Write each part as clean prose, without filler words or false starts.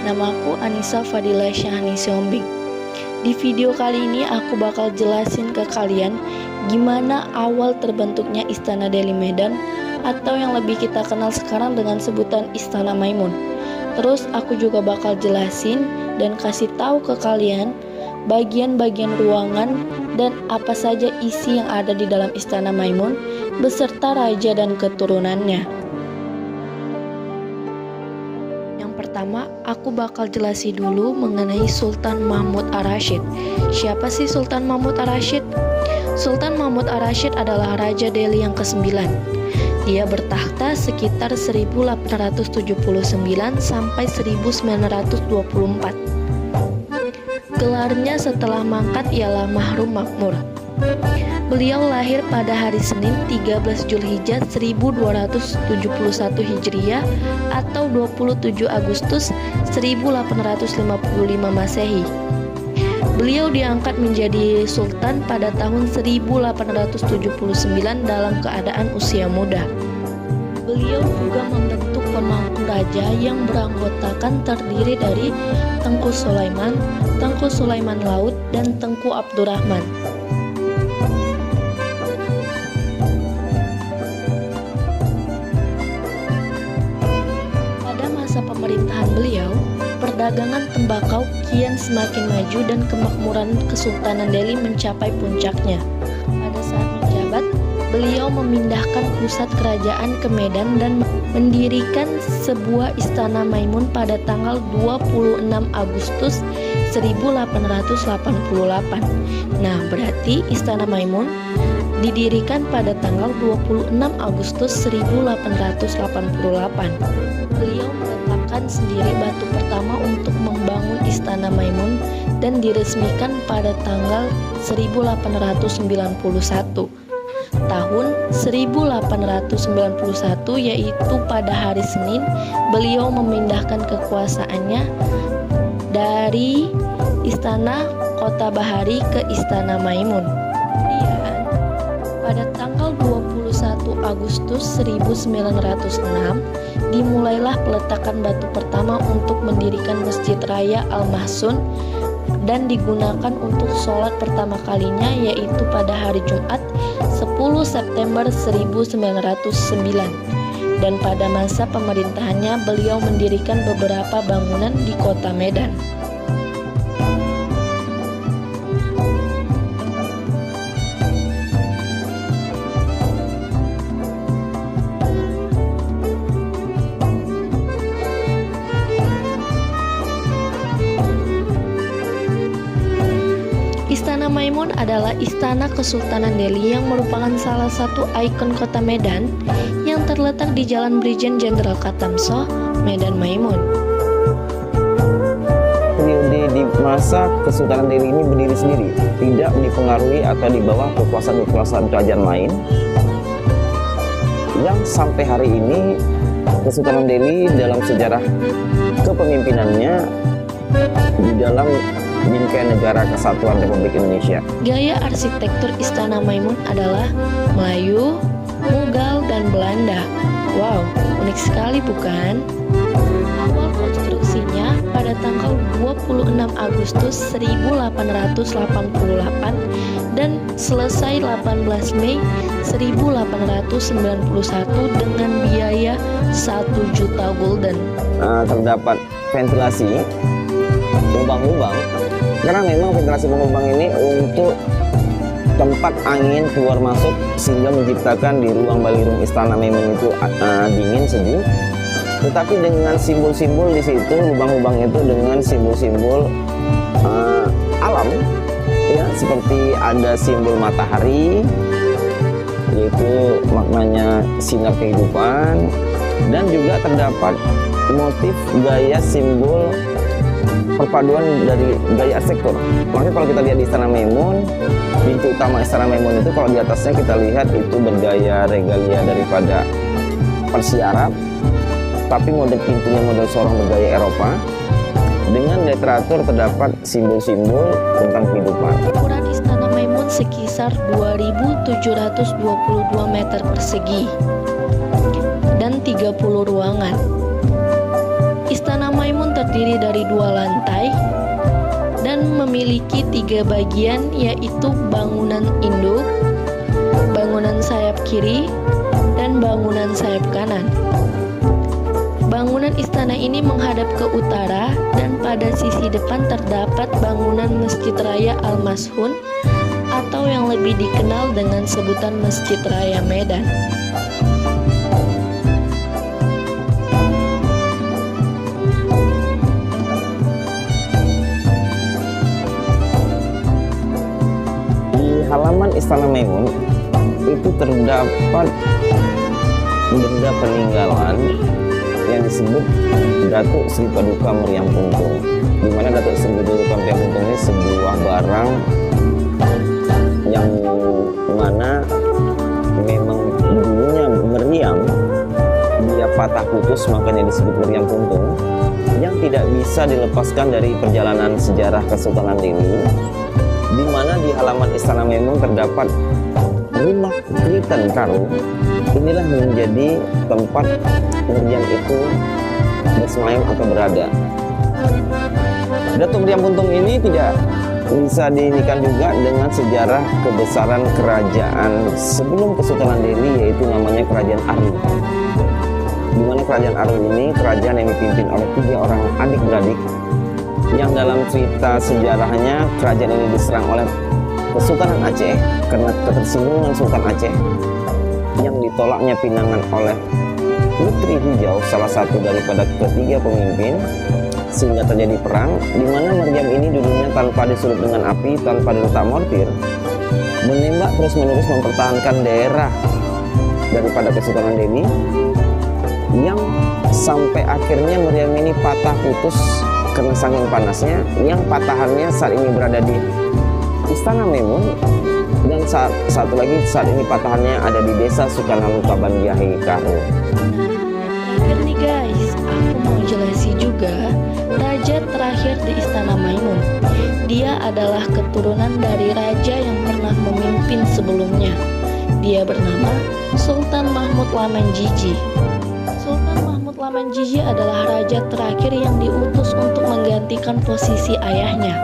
Namaku Anissa Fadila Syahani Siombing. Di video kali ini aku bakal jelasin ke kalian gimana awal terbentuknya Istana Delhi Medan atau yang lebih kita kenal sekarang dengan sebutan Istana Maimun. Terus aku juga bakal jelasin dan kasih tahu ke kalian bagian-bagian ruangan dan apa saja isi yang ada di dalam Istana Maimun beserta raja dan keturunannya. Pertama, aku bakal jelasin dulu mengenai Sultan Mahmud Ar-Rasyid. Siapa sih Sultan Mahmud Ar-Rasyid? Sultan Mahmud Ar-Rasyid adalah Raja Delhi yang ke-9. Dia bertahta sekitar 1879 sampai 1924. Gelarnya setelah mangkat ialah Mahrum Makmur. Beliau lahir pada hari Senin 13 Zulhijjah 1271 Hijriah atau 27 Agustus 1855 Masehi. Beliau diangkat menjadi sultan pada tahun 1879 dalam keadaan usia muda. Beliau juga membentuk pemangku raja yang beranggotakan terdiri dari Tengku Sulaiman Laut, dan Tengku Abdurrahman. Pemerintahan beliau, perdagangan tembakau kian semakin maju dan kemakmuran Kesultanan Delhi mencapai puncaknya. Pada saat menjabat, beliau memindahkan pusat kerajaan ke Medan dan mendirikan sebuah Istana Maimun pada tanggal 26 Agustus 1888. Nah, berarti Istana Maimun didirikan pada tanggal 26 Agustus 1888. Beliau meletakkan sendiri batu pertama untuk membangun Istana Maimun dan diresmikan pada tanggal 1891. Tahun 1891, yaitu pada hari Senin, beliau memindahkan kekuasaannya dari Istana Kota Bahari ke Istana Maimun. Pada tanggal 21 Agustus 1906, dimulailah peletakan batu pertama untuk mendirikan Masjid Raya Al-Mahsun dan digunakan untuk sholat pertama kalinya, yaitu pada hari Jumat 10 September 1909. Dan pada masa pemerintahannya beliau mendirikan beberapa bangunan di kota Medan. Istana Maimun adalah istana Kesultanan Delhi yang merupakan salah satu ikon kota Medan yang terletak di Jalan Brigjen Jenderal Katamso, Medan Maimun. Periode di masa Kesultanan Delhi ini berdiri sendiri, tidak dipengaruhi atau di bawah kekuasaan kerajaan lain. Yang sampai hari ini Kesultanan Delhi dalam sejarah kepemimpinannya di dalam bingkai negara Kesatuan Republik Indonesia. Gaya arsitektur Istana Maimun adalah Melayu, Mughal, dan Belanda. Wow, unik sekali bukan? Awal konstruksinya pada tanggal 26 Agustus 1888 dan selesai 18 Mei 1891 dengan biaya 1 juta gulden. Terdapat ventilasi lubang-lubang, karena memang ventilasi lubang ini untuk tempat angin keluar masuk sehingga menciptakan di ruang ballroom Istana Maimun itu dingin sejuk. Tetapi dengan simbol-simbol di situ, lubang-lubang itu dengan simbol-simbol alam, ya, seperti ada simbol matahari, yaitu maknanya sinar kehidupan, dan juga terdapat motif gaya simbol perpaduan dari gaya arsitektur. Makanya kalau kita lihat di Istana Maimun, pintu utama Istana Maimun itu kalau di atasnya kita lihat itu bergaya regalia daripada Persia Arab, tapi model pintunya model sorong bergaya Eropa. Dengan literatur terdapat simbol-simbol tentang kehidupan. Ukuran Istana Maimun sekisar 2.722 meter persegi dan 30 ruangan. Istana Maimun terdiri terdiri dari 2 lantai dan memiliki 3 bagian, yaitu bangunan induk, bangunan sayap kiri, dan bangunan sayap kanan. Bangunan istana ini menghadap ke utara dan pada sisi depan terdapat bangunan Masjid Raya Al-Mashun atau yang lebih dikenal dengan sebutan Masjid Raya Medan. Di halaman Istana Maimun itu terdapat benda peninggalan yang disebut Datuk Sri Paduka Meriam Puntung, di mana Datuk Sri Paduka Meriam Puntung ini sebuah barang yang mana memang dulunya meriam dia patah putus, makanya disebut meriam puntung, yang tidak bisa dilepaskan dari perjalanan sejarah Kesultanan Delhi, di mana di halaman Istana Maimun terdapat rumah Kritan Karo. Inilah menjadi tempat meriam itu bersemayam atau berada. Datuk Meriam Puntung ini tidak bisa diinikan juga dengan sejarah kebesaran kerajaan sebelum Kesultanan Delhi, yaitu namanya Kerajaan Aru. Di mana Kerajaan Aru ini kerajaan yang dipimpin oleh 3 orang adik-beradik, yang dalam cerita sejarahnya kerajaan ini diserang oleh Kesultanan Aceh karena ketersinggungan Sultan Aceh yang ditolaknya pinangan oleh Putri Hijau, salah satu daripada ketiga pemimpin, sehingga terjadi perang, di mana meriam ini dulunya tanpa disulut dengan api, tanpa diletak mortir, menembak terus-menerus mempertahankan daerah daripada Kesultanan Delhi, yang sampai akhirnya meriam ini patah putus karena saking panasnya, yang patahannya saat ini berada di Istana Maimun, dan satu lagi saat ini patahannya ada di Desa Sukarnaluka Bandiahe Karo. Terakhir nih guys, aku mau jelasin juga raja terakhir di Istana Maimun. Dia adalah keturunan dari raja yang pernah memimpin sebelumnya. Dia bernama Sultan Mahmud Lamanjiji. Sultan Mahmud Lamanjiji adalah raja terakhir yang diutus untuk menggantikan posisi ayahnya.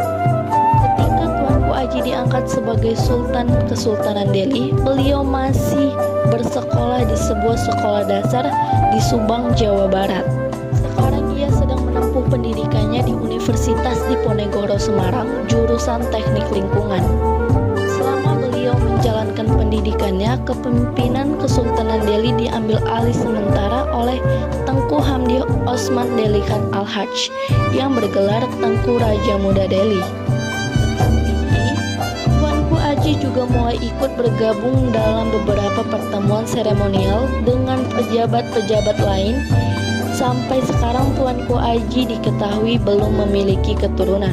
Ketika Tuanku Aji diangkat sebagai Sultan Kesultanan Delhi, beliau masih bersekolah di sebuah sekolah dasar di Subang, Jawa Barat. Sekarang ia sedang menempuh pendidikannya di Universitas Diponegoro Semarang, jurusan Teknik Lingkungan. Selama beliau menjalankan pendidikannya, kepemimpinan Kesultanan Delhi diambil alih sementara oleh Tengku Hamdi Osman Delhi Khan Al-Hajj yang bergelar Tengku Raja Muda Delhi. Tuanku Aji juga mulai ikut bergabung dalam beberapa pertemuan seremonial dengan pejabat-pejabat lain. Sampai sekarang Tuanku Aji diketahui belum memiliki keturunan.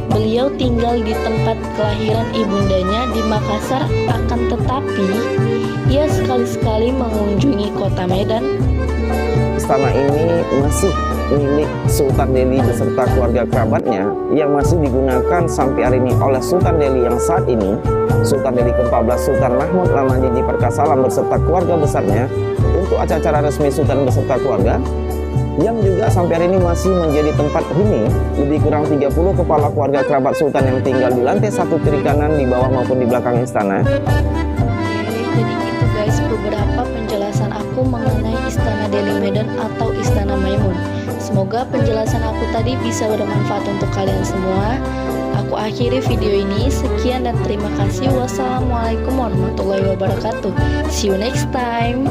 Beliau tinggal di tempat kelahiran ibundanya di Makassar, akan tetapi ia sekali-sekali mengunjungi kota Medan. Istana ini masih milik Sultan Delhi beserta keluarga kerabatnya, yang masih digunakan sampai hari ini oleh Sultan Delhi yang saat ini, Sultan Delhi ke-14 Sultan Mahmud Lamanjiji Perkasalam beserta keluarga besarnya, untuk acara resmi Sultan beserta keluarga, yang juga sampai hari ini masih menjadi tempat huni lebih kurang 30 kepala keluarga kerabat Sultan yang tinggal di lantai 1 kiri kanan, di bawah maupun di belakang istana. Jadi gitu guys, beberapa penjelasan aku mengenai Istana Delhi Medan atau Istana Maimun. Semoga penjelasan aku tadi bisa bermanfaat untuk kalian semua. Aku akhiri video ini, sekian dan terima kasih. Wassalamualaikum warahmatullahi wabarakatuh. See you next time.